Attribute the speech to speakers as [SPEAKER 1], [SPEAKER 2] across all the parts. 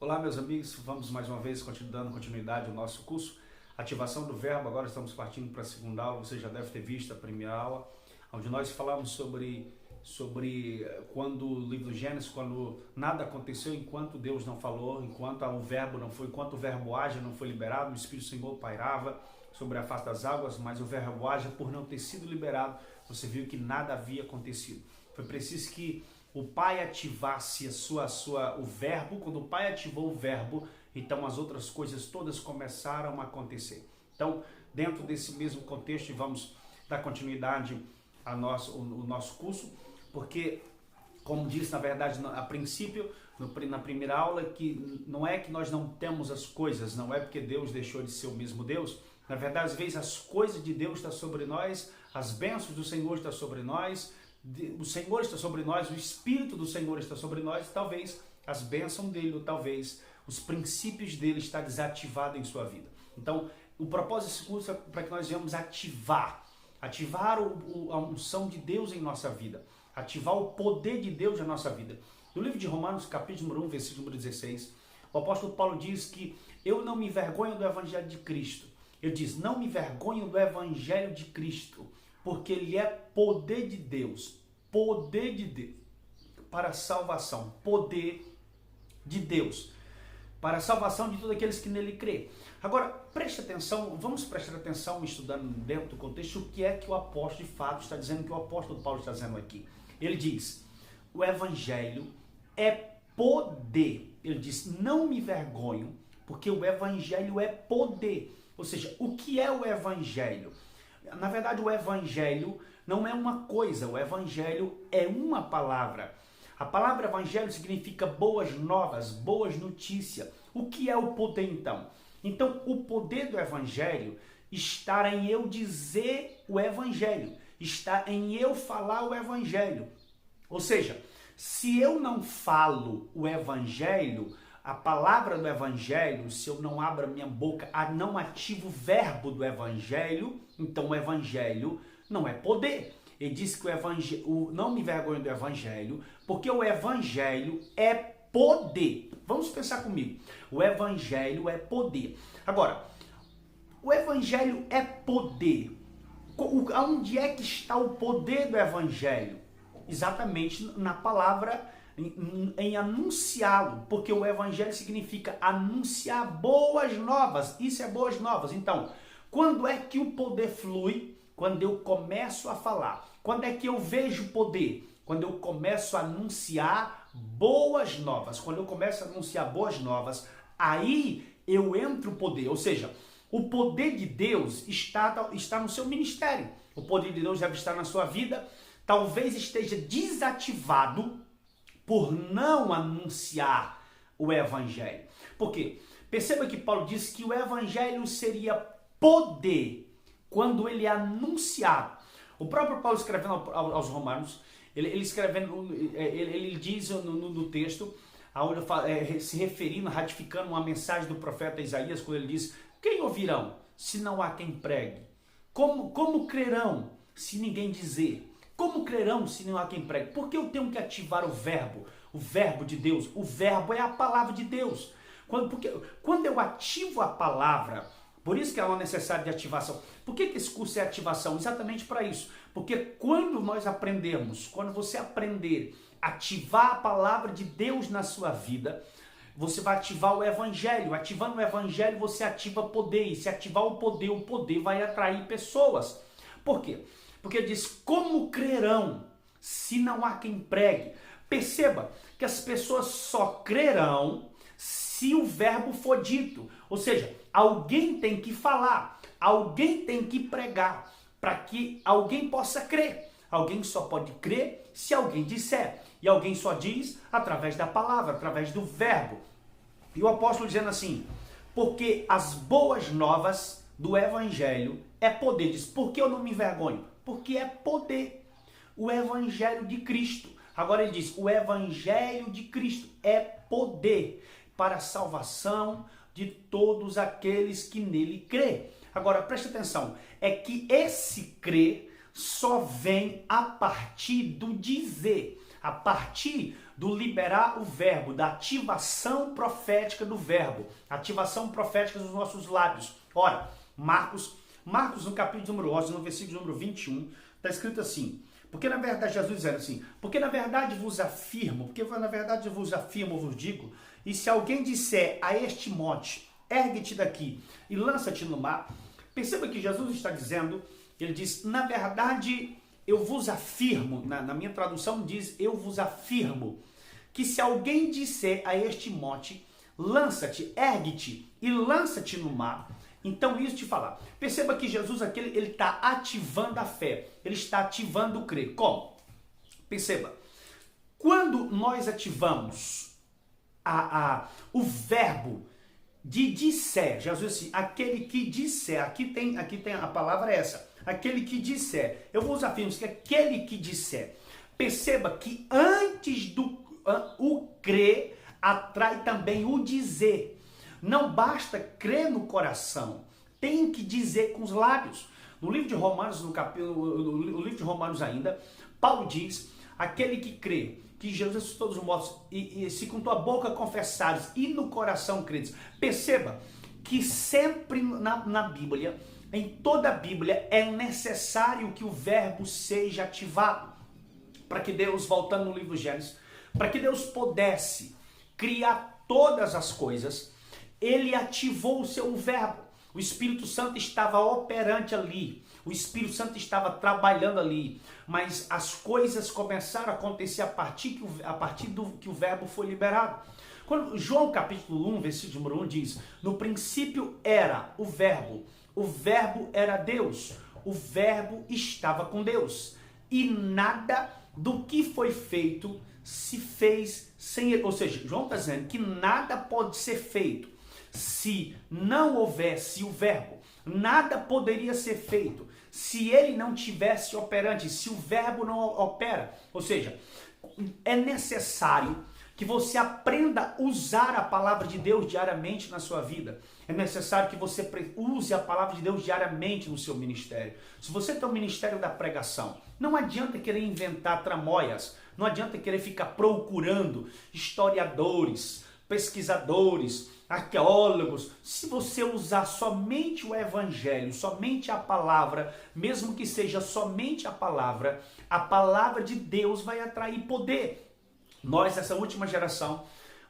[SPEAKER 1] Olá, meus amigos, vamos mais uma vez dando continuidade ao nosso curso Ativação do Verbo. Agora estamos partindo para a segunda aula. Você já deve ter visto a primeira aula, onde nós falamos sobre quando o livro do Gênesis, quando nada aconteceu enquanto Deus não falou, enquanto o verbo não foi, enquanto o verbo age não foi liberado, o Espírito do Senhor pairava sobre a face das águas, mas o verbo age por não ter sido liberado. Você viu que nada havia acontecido. Foi preciso que o Pai ativasse o verbo. Quando o Pai ativou o verbo, então as outras coisas todas começaram a acontecer. Então, dentro desse mesmo contexto, vamos dar continuidade ao nosso curso, porque, como disse, na verdade, a princípio, na primeira aula, que não é que nós não temos as coisas, não é porque Deus deixou de ser o mesmo Deus. Na verdade, às vezes as coisas de Deus estão sobre nós, as bênçãos do Senhor estão sobre nós, o Senhor está sobre nós, o Espírito do Senhor está sobre nós, e talvez as bênçãos dele, ou talvez os princípios dele estão desativados em sua vida. Então, o propósito desse curso é para que nós venhamos ativar a unção de Deus em nossa vida, ativar o poder de Deus na nossa vida. No livro de Romanos, capítulo número 1, versículo número 16, o apóstolo Paulo diz que eu não me envergonho do Evangelho de Cristo. Ele diz, não me envergonho do Evangelho de Cristo, porque ele é poder de Deus para a salvação, poder de Deus para a salvação de todos aqueles que nele crê. Agora, preste atenção, vamos prestar atenção estudando dentro do contexto o que é que o apóstolo de fato está dizendo, que o apóstolo Paulo está dizendo aqui. Ele diz, o Evangelho é poder. Ele diz, não me envergonho, porque o Evangelho é poder. Ou seja, o que é o Evangelho? Na verdade, o Evangelho não é uma coisa, o Evangelho é uma palavra. A palavra Evangelho significa boas novas, boas notícias. O que é o poder então? Então, o poder do Evangelho está em eu dizer o Evangelho, está em eu falar o Evangelho. Ou seja, se eu não falo o Evangelho, a palavra do Evangelho, se eu não abro a minha boca, não ativo o verbo do Evangelho, então o Evangelho não é poder. Ele diz que o Evangelho, não me envergonho do Evangelho, porque o Evangelho é poder. Vamos pensar comigo. O Evangelho é poder. Agora, o Evangelho é poder. Onde é que está o poder do Evangelho? Exatamente na palavra, em anunciá-lo, porque o Evangelho significa anunciar boas novas. Isso é boas novas. Então, quando é que o poder flui? Quando eu começo a falar. Quando é que eu vejo poder? Quando eu começo a anunciar boas novas. Quando eu começo a anunciar boas novas, aí eu entro o poder. Ou seja, o poder de Deus está no seu ministério. O poder de Deus deve estar na sua vida. Talvez esteja desativado por não anunciar o Evangelho. Por quê? Perceba que Paulo disse que o Evangelho seria poder quando ele é anunciado. O próprio Paulo escrevendo aos Romanos, ele diz no texto, se referindo, ratificando uma mensagem do profeta Isaías, quando ele diz, quem ouvirão, se não há quem pregue? Como crerão, se ninguém dizer? Como crerão, se não há quem pregue? Por que eu tenho que ativar o verbo de Deus? O verbo é a palavra de Deus. Quando eu ativo a palavra, por isso que é uma necessidade de ativação. Por que esse curso é ativação? Exatamente para isso. Porque quando nós aprendemos, quando você aprender a ativar a palavra de Deus na sua vida, você vai ativar o Evangelho. Ativando o Evangelho, você ativa poder. E se ativar o poder vai atrair pessoas. Por quê? Porque diz, como crerão se não há quem pregue? Perceba que as pessoas só crerão se o verbo for dito. Ou seja, alguém tem que falar, alguém tem que pregar, para que alguém possa crer. Alguém só pode crer se alguém disser. E alguém só diz através da palavra, através do verbo. E o apóstolo dizendo assim, porque as boas novas do Evangelho é poder. Diz, por que eu não me envergonho? Porque é poder. O Evangelho de Cristo. Agora ele diz, o Evangelho de Cristo é poder para a salvação de todos aqueles que nele crê. Agora, preste atenção, é que esse crer só vem a partir do dizer, a partir do liberar o verbo, da ativação profética do verbo, ativação profética dos nossos lábios. Ora, Marcos no capítulo número 11, no versículo número 21, está escrito assim, porque na verdade, Jesus dizendo assim, porque na verdade vos afirmo, vos digo, e se alguém disser a este monte, ergue-te daqui e lança-te no mar, perceba que Jesus está dizendo, ele diz, na verdade, eu vos afirmo, na minha tradução diz, eu vos afirmo, que se alguém disser a este monte, lança-te, ergue-te e lança-te no mar, então isso te falar. Perceba que Jesus aqui, ele está ativando a fé, ele está ativando o crer. Como? Perceba, quando nós ativamos o verbo de disser, Jesus disse, aquele que disser, aqui tem a palavra essa, aquele que disser, eu vou usar afirmos que aquele que disser, perceba que antes o crer atrai também o dizer. Não basta crer no coração, tem que dizer com os lábios. No livro de Romanos, no livro de Romanos ainda, Paulo diz, aquele que crê que Jesus ressuscitou dos mortos e se com tua boca confessares e no coração credes. Perceba que sempre na Bíblia, em toda a Bíblia, é necessário que o verbo seja ativado. Para que Deus, voltando no livro de Gênesis, para que Deus pudesse criar todas as coisas, ele ativou o seu verbo. O Espírito Santo estava operante ali. O Espírito Santo estava trabalhando ali. Mas as coisas começaram a acontecer a partir do que o verbo foi liberado. Quando João capítulo 1, versículo número 1 diz, no princípio era o verbo era Deus, o verbo estava com Deus. E nada do que foi feito se fez sem ele. Ou seja, João está dizendo que nada pode ser feito se não houvesse o verbo. Nada poderia ser feito se ele não tivesse operante, se o verbo não opera. Ou seja, é necessário que você aprenda a usar a palavra de Deus diariamente na sua vida. É necessário que você use a palavra de Deus diariamente no seu ministério. Se você tem o ministério da pregação, não adianta querer inventar tramóias, não adianta querer ficar procurando historiadores, pesquisadores, arqueólogos. Se você usar somente o evangelho, somente a palavra, mesmo que seja somente a palavra de Deus vai atrair poder. Nós, essa última geração,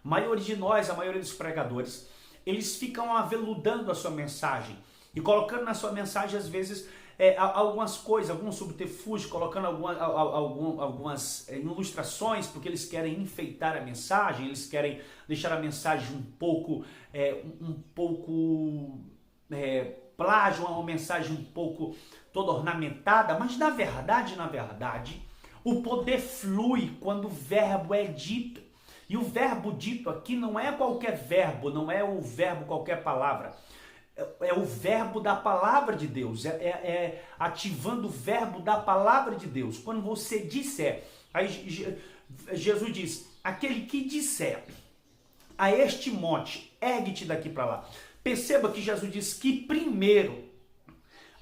[SPEAKER 1] a maioria dos pregadores, eles ficam aveludando a sua mensagem e colocando na sua mensagem, às vezes, algumas coisas, alguns subterfúgios, colocando algumas ilustrações, porque eles querem enfeitar a mensagem, eles querem deixar a mensagem um pouco plágio, uma mensagem um pouco toda ornamentada, mas na verdade, o poder flui quando o verbo é dito. E o verbo dito aqui não é qualquer verbo, não é o verbo qualquer palavra. É o verbo da palavra de Deus, ativando o verbo da palavra de Deus. Quando você disser, aí Jesus diz, aquele que disser a este monte, ergue-te daqui para lá. Perceba que Jesus diz que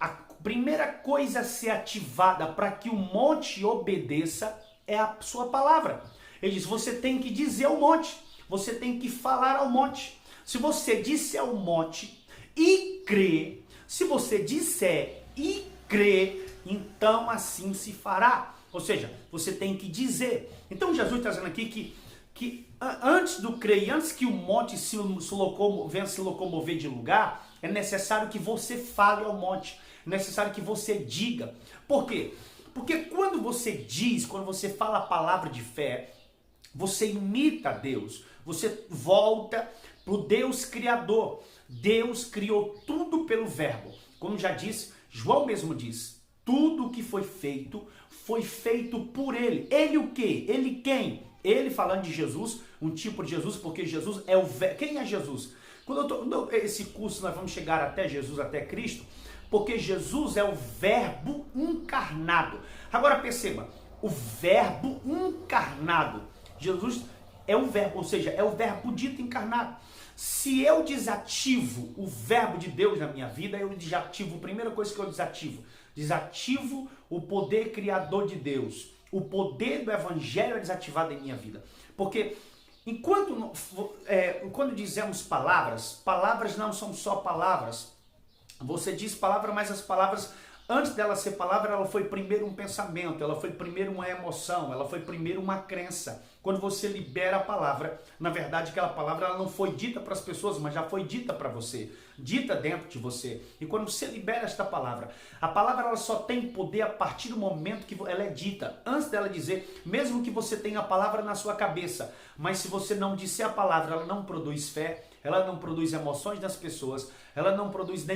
[SPEAKER 1] a primeira coisa a ser ativada para que o monte obedeça é a sua palavra. Ele diz, você tem que dizer ao monte, você tem que falar ao monte. Se você disser ao monte e crer, se você disser e crer, então assim se fará. Ou seja, você tem que dizer. Então Jesus está dizendo aqui que antes do crer e antes que o monte venha se locomover de lugar, é necessário que você fale ao monte, é necessário que você diga. Por quê? Porque quando você diz, quando você fala a palavra de fé, você imita Deus, você volta para o Deus Criador. Deus criou tudo pelo verbo. Como já disse, João mesmo diz, tudo o que foi feito por ele. Ele o quê? Ele quem? Ele falando de Jesus, um tipo de Jesus, porque Jesus é o verbo. Quem é Jesus? Esse curso nós vamos chegar até Jesus, até Cristo, porque Jesus é o verbo encarnado. Agora perceba, o verbo encarnado. Jesus é o verbo, ou seja, é o verbo dito encarnado. Se eu desativo o verbo de Deus na minha vida, eu desativo, a primeira coisa que eu desativo o poder criador de Deus. O poder do evangelho é desativado em minha vida. Porque quando dizemos palavras, palavras não são só palavras. Você diz palavra, mas as palavras, antes dela ser palavra, ela foi primeiro um pensamento, ela foi primeiro uma emoção, ela foi primeiro uma crença. Quando você libera a palavra, na verdade aquela palavra ela não foi dita para as pessoas, mas já foi dita para você, dita dentro de você. E quando você libera esta palavra, a palavra ela só tem poder a partir do momento que ela é dita. Antes dela dizer, mesmo que você tenha a palavra na sua cabeça, mas se você não disser a palavra, ela não produz fé, ela não produz emoções nas pessoas, ela não produz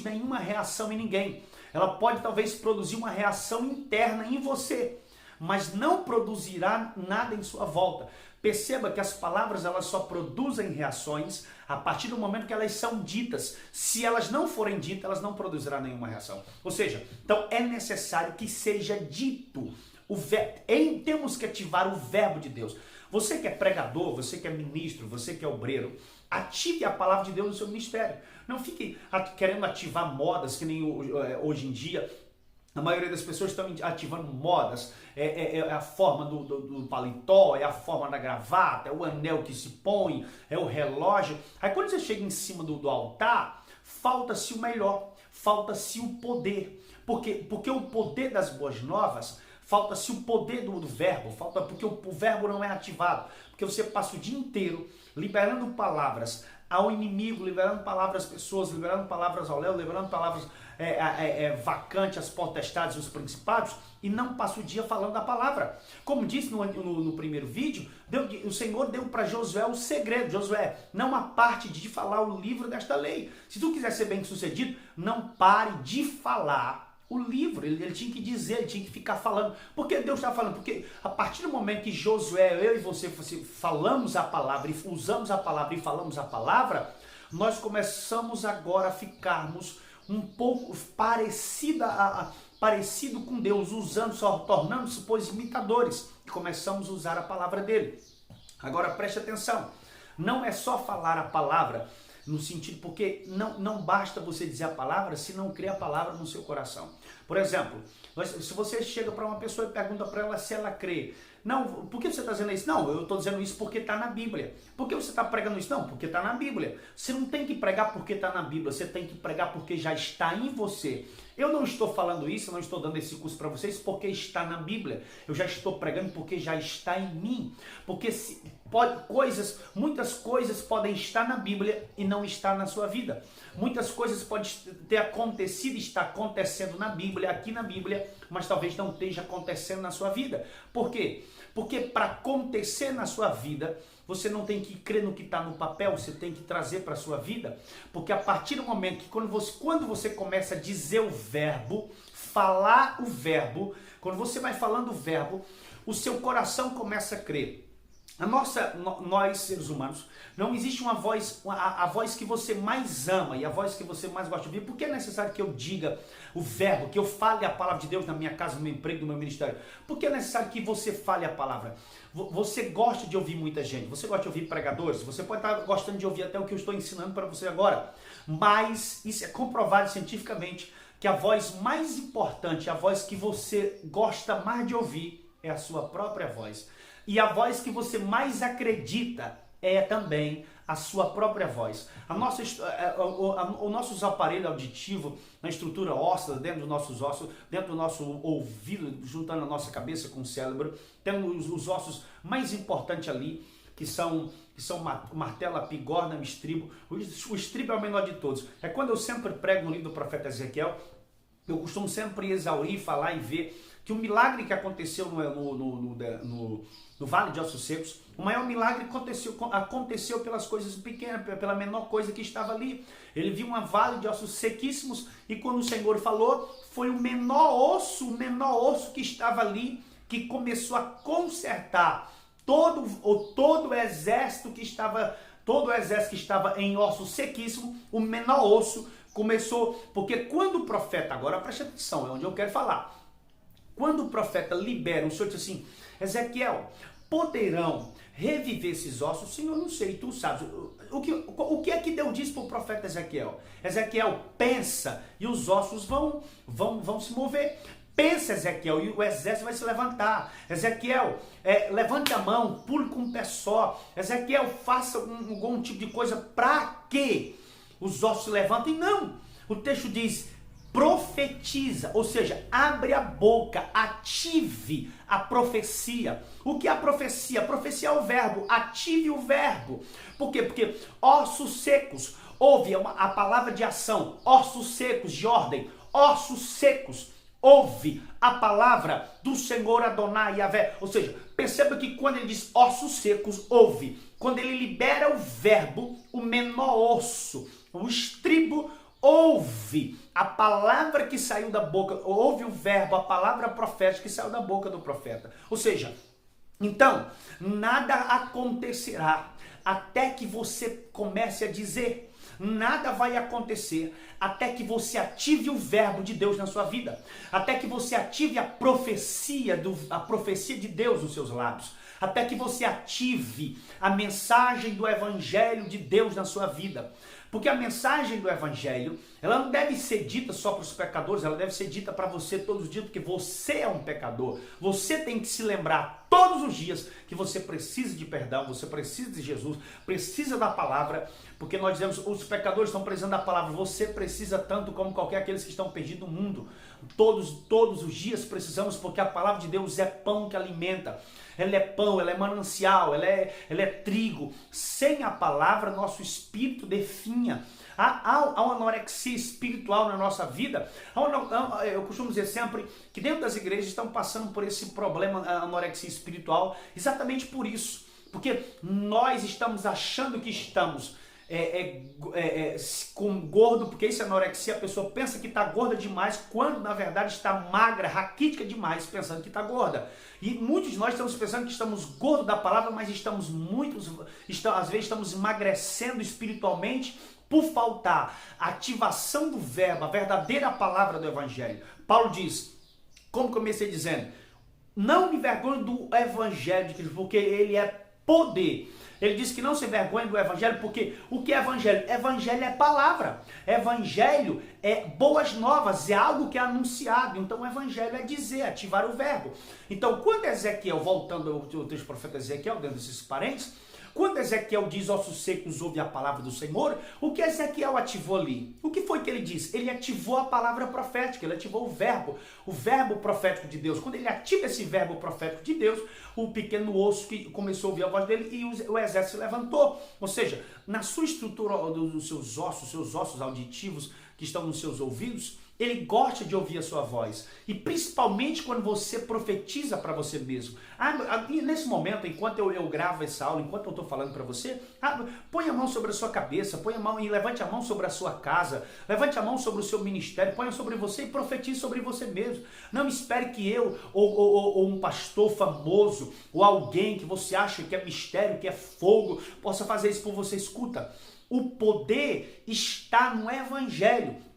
[SPEAKER 1] nenhuma reação em ninguém. Ela pode talvez produzir uma reação interna em você, mas não produzirá nada em sua volta. Perceba que as palavras elas só produzem reações a partir do momento que elas são ditas. Se elas não forem ditas, elas não produzirão nenhuma reação. Ou seja, então é necessário que seja dito. Temos que ativar o verbo de Deus. Você que é pregador, você que é ministro, você que é obreiro, ative a palavra de Deus no seu ministério. Não fique querendo ativar modas que nem hoje em dia. A maioria das pessoas estão ativando modas, é a forma do paletó, é a forma da gravata, é o anel que se põe, é o relógio. Aí quando você chega em cima do altar, falta-se o melhor, falta-se o poder. Porque o poder das boas novas, falta-se o poder do verbo, porque o verbo não é ativado. Porque você passa o dia inteiro liberando palavras ao inimigo, liberando palavras às pessoas, liberando palavras ao Léo, liberando palavras vacantes, as potestades, os principados, e não passa o dia falando da palavra. Como disse no primeiro vídeo, o Senhor deu para Josué o segredo. Josué, não há parte de falar o livro desta lei. Se tu quiser ser bem sucedido, não pare de falar o livro. Ele tinha que dizer, ele tinha que ficar falando. Por que Deus está falando? Porque a partir do momento que Josué, eu e você falamos a palavra, e usamos a palavra e falamos a palavra, nós começamos agora a ficarmos um pouco parecido com Deus, tornando-se pois imitadores, e começamos a usar a palavra dele. Agora preste atenção, não é só falar a palavra, no sentido, porque não basta você dizer a palavra se não crê a palavra no seu coração. Por exemplo, se você chega para uma pessoa e pergunta para ela se ela crê, não, por que você está dizendo isso? Não, eu estou dizendo isso porque está na Bíblia. Por que você está pregando isso? Não, porque está na Bíblia. Você não tem que pregar porque está na Bíblia, você tem que pregar porque já está em você. Eu não estou falando isso, eu não estou dando esse curso para vocês porque está na Bíblia. Eu já estou pregando porque já está em mim. Porque muitas coisas podem estar na Bíblia e não estar na sua vida. Muitas coisas podem ter acontecido e estar acontecendo na Bíblia, aqui na Bíblia, mas talvez não esteja acontecendo na sua vida. Por quê? Porque para acontecer na sua vida, você não tem que crer no que está no papel, você tem que trazer para a sua vida. Porque a partir do momento que quando você começa a dizer o verbo, falar o verbo, quando você vai falando o verbo, o seu coração começa a crer. Nós, seres humanos, não existe uma voz, a voz que você mais ama e a voz que você mais gosta de ouvir. Por que é necessário que eu diga o verbo, que eu fale a palavra de Deus na minha casa, no meu emprego, no meu ministério? Por que é necessário que você fale a palavra? Você gosta de ouvir muita gente, você gosta de ouvir pregadores, você pode estar gostando de ouvir até o que eu estou ensinando para você agora, mas isso é comprovado cientificamente que a voz mais importante, a voz que você gosta mais de ouvir é a sua própria voz. E a voz que você mais acredita é também a sua própria voz. O nosso aparelho auditivo, na estrutura óssea, dentro dos nossos ossos, dentro do nosso ouvido, juntando a nossa cabeça com o cérebro, temos os ossos mais importantes ali, que são martelo, bigorna, estribo. O estribo é o menor de todos. É quando eu sempre prego no livro do profeta Ezequiel, eu costumo sempre exaurir, falar e ver que o milagre que aconteceu no Vale de Ossos Secos, o maior milagre aconteceu pelas coisas pequenas, pela menor coisa que estava ali. Ele viu um vale de ossos sequíssimos e quando o Senhor falou, foi o menor osso que estava ali que começou a consertar todo o exército que estava em ossos sequíssimos. O menor osso começou, porque quando o profeta, agora preste atenção, é onde eu quero falar. Quando o profeta libera, o Senhor diz assim, Ezequiel, poderão reviver esses ossos? Senhor, não sei, tu sabes. O que é que Deus diz para o profeta Ezequiel? Ezequiel, pensa e os ossos vão se mover. Pensa, Ezequiel, e o exército vai se levantar. Ezequiel, levante a mão, pule com um pé só. Ezequiel, faça algum tipo de coisa para que os ossos se levantem. Não, o texto diz, profetiza, ou seja, abre a boca, ative a profecia. O que é a profecia? A profecia é o verbo, ative o verbo. Por quê? Porque ossos secos, ouve a palavra de ação, ossos secos, de ordem, ossos secos, ouve a palavra do Senhor Adonai Yahvé. Ou seja, perceba que quando ele diz ossos secos, ouve. Quando ele libera o verbo, o menor osso, o estribo, ouve a palavra que saiu da boca, ouve o verbo, a palavra profética que saiu da boca do profeta. Ou seja, então, nada acontecerá até que você comece a dizer. Nada vai acontecer até que você ative o verbo de Deus na sua vida. Até que você ative a profecia de Deus nos seus lábios. Até que você ative a mensagem do evangelho de Deus na sua vida. Porque a mensagem do evangelho, ela não deve ser dita só para os pecadores, ela deve ser dita para você todos os dias, porque você é um pecador. Você tem que se lembrar todos os dias que você precisa de perdão, você precisa de Jesus, precisa da palavra, porque nós dizemos, os pecadores estão precisando da palavra, você precisa tanto como qualquer aqueles que estão perdidos no mundo. Todos os dias precisamos, porque a palavra de Deus é pão que alimenta. Ela é pão, ela é manancial, ela é trigo. Sem a palavra, nosso espírito definha. Há uma anorexia espiritual na nossa vida. Eu costumo dizer sempre que dentro das igrejas estão passando por esse problema, a anorexia espiritual, exatamente por isso. Porque nós estamos achando que estamos com gordo, porque isso é anorexia, a pessoa pensa que está gorda demais, quando na verdade está magra, raquítica demais, pensando que está gorda. E muitos de nós estamos pensando que estamos gordos da palavra, mas às vezes estamos emagrecendo espiritualmente por faltar a ativação do verbo, a verdadeira palavra do evangelho. Paulo diz, como comecei dizendo, não me envergonhe do evangelho de Cristo, porque ele é poder. Ele diz que não se envergonhe do evangelho, porque o que é evangelho? Evangelho é palavra. Evangelho é boas novas, é algo que é anunciado. Então o evangelho é dizer, ativar o verbo. Então quando Ezequiel, voltando ao texto do profeta Ezequiel, dentro desses parênteses, quando Ezequiel diz ossos secos, ouve a palavra do Senhor, o que Ezequiel ativou ali? O que foi que ele disse? Ele ativou a palavra profética, ele ativou o verbo profético de Deus. Quando ele ativa esse verbo profético de Deus, o pequeno osso que começou a ouvir a voz dele e o exército se levantou. Ou seja, na sua estrutura dos seus ossos auditivos que estão nos seus ouvidos, ele gosta de ouvir a sua voz. E principalmente quando você profetiza para você mesmo. Nesse momento, enquanto eu gravo essa aula, enquanto eu estou falando para você, põe a mão sobre a sua cabeça, põe a mão e levante a mão sobre a sua casa, levante a mão sobre o seu ministério, ponha sobre você e profetize sobre você mesmo. Não espere que eu, ou um pastor famoso, ou alguém que você acha que é mistério, que é fogo, possa fazer isso por você. Escuta, o poder está no evangelho.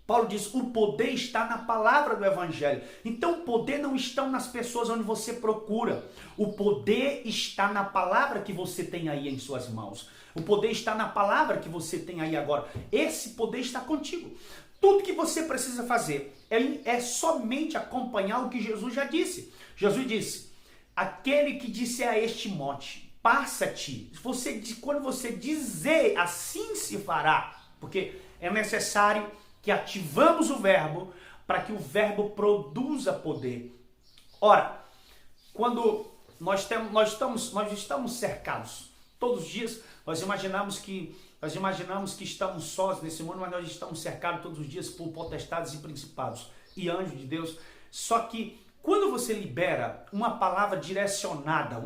[SPEAKER 1] Paulo diz, o poder está na palavra do evangelho. Então o poder não está nas pessoas onde você procura. O poder está na palavra que você tem aí em suas mãos. O poder está na palavra que você tem aí agora. Esse poder está contigo. Tudo que você precisa fazer é somente acompanhar o que Jesus já disse. Jesus disse, aquele que disse a este monte, passa-te. Quando você dizer, assim se fará. Porque é necessário que ativamos o verbo para que o verbo produza poder. Ora, quando nós estamos cercados todos os dias, nós imaginamos que estamos sós nesse mundo, mas nós estamos cercados todos os dias por potestades e principados e anjos de Deus. Só que quando você libera uma palavra direcionada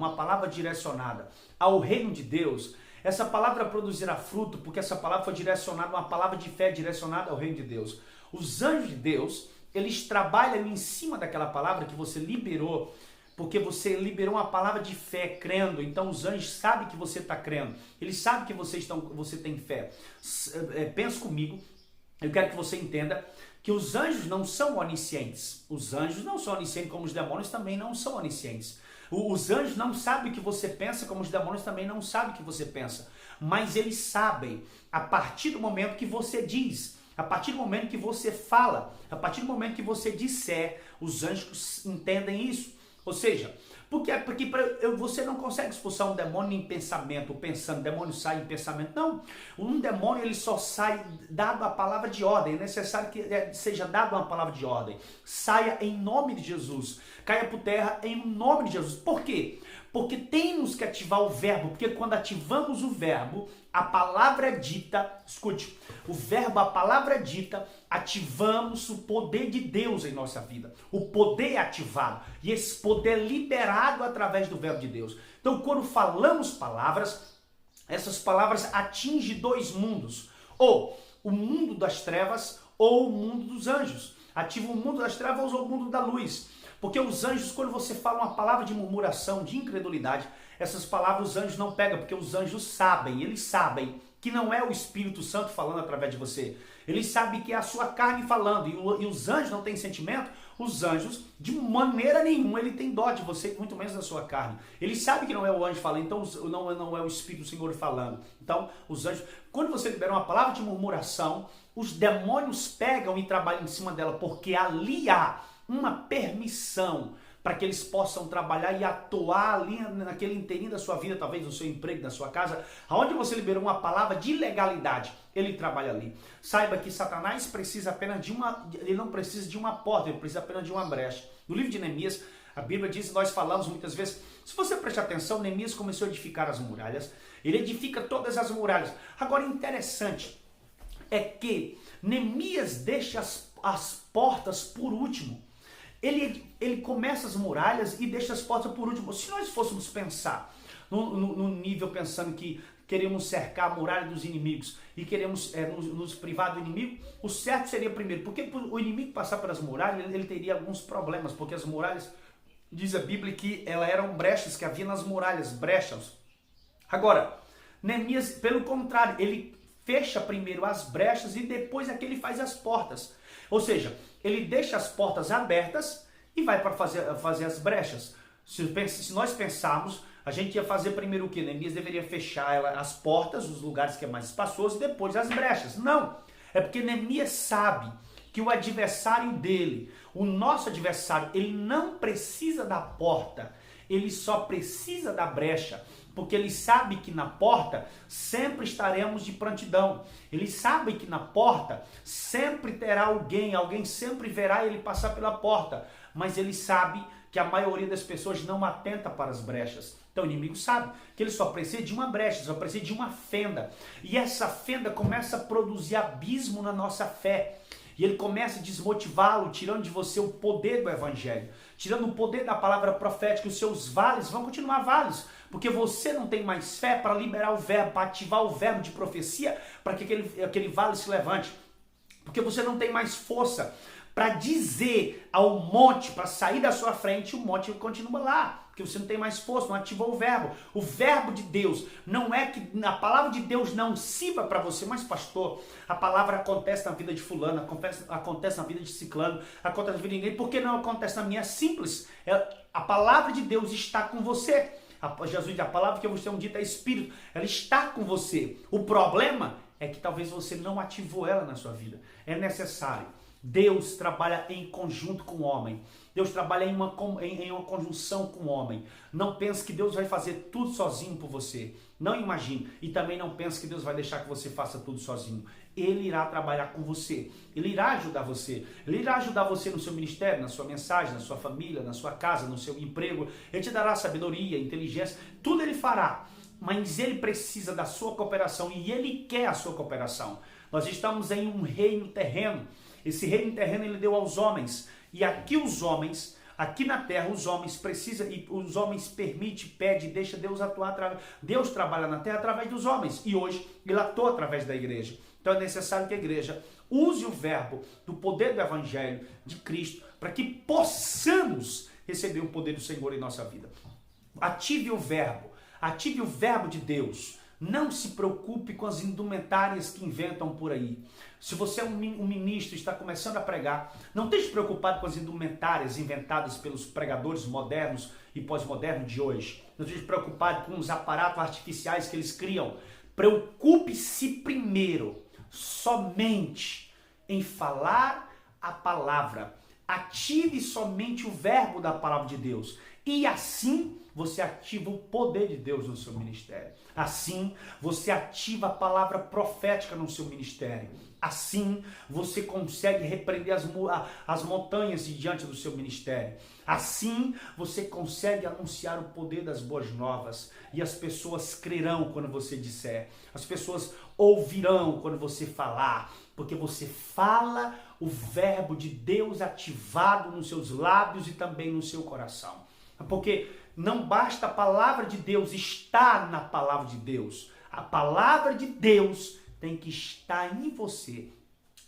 [SPEAKER 1] ao reino de Deus, essa palavra produzirá fruto, porque essa palavra foi direcionada, uma palavra de fé direcionada ao reino de Deus. Os anjos de Deus, eles trabalham em cima daquela palavra que você liberou, porque você liberou uma palavra de fé, crendo. Então os anjos sabem que você está crendo, eles sabem que você tem fé. Pensa comigo, eu quero que você entenda que os anjos não são oniscientes. Os anjos não são oniscientes, como os demônios também não são oniscientes. Os anjos não sabem o que você pensa, como os demônios também não sabem o que você pensa. Mas eles sabem a partir do momento que você diz. A partir do momento que você fala, a partir do momento que você disser, os anjos entendem isso. Ou seja, porque você não consegue expulsar um demônio em pensamento, pensando, o demônio sai em pensamento. Não, um demônio ele só sai dado a palavra de ordem, é necessário que seja dado uma palavra de ordem. Saia em nome de Jesus, caia por terra em nome de Jesus. Por quê? Porque temos que ativar o verbo, porque quando ativamos o verbo, a palavra dita, escute, o verbo, a palavra dita, ativamos o poder de Deus em nossa vida. O poder é ativado e esse poder é liberado através do verbo de Deus. Então, quando falamos palavras, essas palavras atingem dois mundos, ou o mundo das trevas ou o mundo dos anjos. Ativa o mundo das trevas ou o mundo da luz. Porque os anjos, quando você fala uma palavra de murmuração, de incredulidade, essas palavras os anjos não pegam, porque os anjos sabem, eles sabem que não é o Espírito Santo falando através de você. Eles sabem que é a sua carne falando, e os anjos não têm sentimento. Os anjos, de maneira nenhuma, ele tem dó de você, muito menos da sua carne. Ele sabe que não é o anjo falando, então não é o Espírito do Senhor falando. Então, os anjos, quando você libera uma palavra de murmuração, os demônios pegam e trabalham em cima dela, porque ali há uma permissão para que eles possam trabalhar e atuar ali naquele inteirinho da sua vida, talvez no seu emprego, na sua casa, aonde você liberou uma palavra de legalidade, ele trabalha ali. Saiba que Satanás precisa apenas ele não precisa de uma porta, ele precisa apenas de uma brecha. No livro de Neemias, a Bíblia diz, nós falamos muitas vezes, se você prestar atenção, Neemias começou a edificar as muralhas, ele edifica todas as muralhas. Agora, interessante é que Neemias deixa as portas por último. Ele começa as muralhas e deixa as portas por último. Se nós fôssemos pensar no nível pensando que queremos cercar a muralha dos inimigos e queremos nos privar do inimigo, o certo seria primeiro, porque o inimigo passar pelas muralhas, ele teria alguns problemas, porque as muralhas, diz a Bíblia que elas eram brechas, que havia nas muralhas, brechas. Agora, Neemias, pelo contrário, ele fecha primeiro as brechas e depois é que ele faz as portas. Ou seja, ele deixa as portas abertas e vai para fazer as brechas. Se nós pensarmos, a gente ia fazer primeiro o quê? Neemias deveria fechar as portas, os lugares que é mais espaçoso, e depois as brechas. Não, é porque Neemias sabe que o adversário dele, o nosso adversário, ele não precisa da porta, ele só precisa da brecha. Porque ele sabe que na porta sempre estaremos de prontidão. Ele sabe que na porta sempre terá alguém sempre verá ele passar pela porta. Mas ele sabe que a maioria das pessoas não atenta para as brechas. Então o inimigo sabe que ele só precisa de uma brecha, só precisa de uma fenda. E essa fenda começa a produzir abismo na nossa fé. E ele começa a desmotivá-lo, tirando de você o poder do evangelho, tirando o poder da palavra profética. Os seus vales vão continuar vales, porque você não tem mais fé para liberar o verbo, para ativar o verbo de profecia, para que aquele vale se levante. Porque você não tem mais força para dizer ao monte, para sair da sua frente, o monte continua lá. Porque você não tem mais força, não ativou o verbo. O verbo de Deus, não é que a palavra de Deus não sirva para você, mas pastor, a palavra acontece na vida de fulano, acontece na vida de ciclano, acontece na vida de ninguém. Por que não acontece na minha? É simples. A palavra de Deus está com você. Jesus diz, a palavra que eu vos tenho dito é Espírito, ela está com você. O problema é que talvez você não ativou ela na sua vida. É necessário. Deus trabalha em conjunto com o homem. Deus trabalha em uma conjunção com o homem. Não pense que Deus vai fazer tudo sozinho por você. Não imagine. E também não pense que Deus vai deixar que você faça tudo sozinho. Ele irá trabalhar com você. Ele irá ajudar você. Ele irá ajudar você no seu ministério, na sua mensagem, na sua família, na sua casa, no seu emprego. Ele te dará sabedoria, inteligência. Tudo ele fará. Mas ele precisa da sua cooperação e ele quer a sua cooperação. Nós estamos em um reino terreno. Esse reino terreno ele deu aos homens. E aqui os homens, aqui na terra, os homens precisam, e os homens permite, pede, deixa Deus atuar. Deus trabalha na terra através dos homens. E hoje ele atua através da igreja. Então é necessário que a igreja use o verbo do poder do evangelho de Cristo para que possamos receber o poder do Senhor em nossa vida. Ative o verbo de Deus. Não se preocupe com as indumentárias que inventam por aí. Se você é um ministro e está começando a pregar, não esteja preocupado com as indumentárias inventadas pelos pregadores modernos e pós-modernos de hoje. Não esteja preocupado com os aparatos artificiais que eles criam. Preocupe-se primeiro, somente em falar a palavra. Ative somente o verbo da palavra de Deus. E assim você ativa o poder de Deus no seu ministério. Assim você ativa a palavra profética no seu ministério. Assim você consegue repreender as montanhas diante do seu ministério. Assim você consegue anunciar o poder das boas novas. E as pessoas crerão quando você disser. As pessoas ouvirão quando você falar. Porque você fala o verbo de Deus ativado nos seus lábios e também no seu coração. Porque não basta a palavra de Deus estar na palavra de Deus. A palavra de Deus tem que estar em você.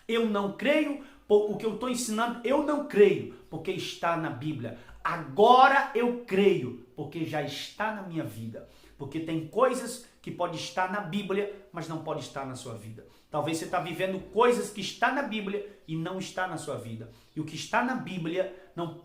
[SPEAKER 1] Eu não creio, o que eu estou ensinando, eu não creio, porque está na Bíblia. Agora eu creio, porque já está na minha vida. Porque tem coisas que pode estar na Bíblia, mas não pode estar na sua vida. Talvez você está vivendo coisas que está na Bíblia e não está na sua vida. E o que está na Bíblia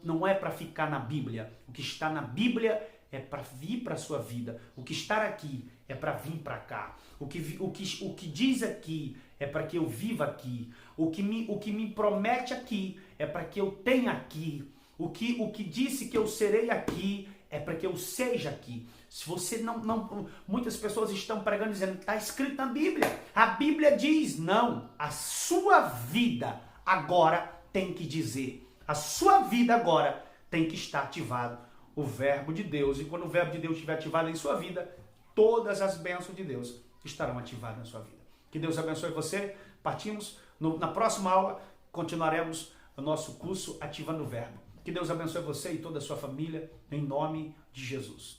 [SPEAKER 1] não é para ficar na Bíblia. O que está na Bíblia é para vir para a sua vida. O que está aqui é para vir para cá. O que diz aqui é para que eu viva aqui. O que me promete aqui é para que eu tenha aqui. O que disse que eu serei aqui é para que eu seja aqui. Se você não muitas pessoas estão pregando dizendo que está escrito na Bíblia. A Bíblia diz, não. A sua vida agora tem que dizer. A sua vida agora tem que estar ativado o verbo de Deus. E quando o verbo de Deus estiver ativado em sua vida, todas as bênçãos de Deus estarão ativadas na sua vida. Que Deus abençoe você. Partimos. Na próxima aula, continuaremos o nosso curso Ativando o Verbo. Que Deus abençoe você e toda a sua família, em nome de Jesus.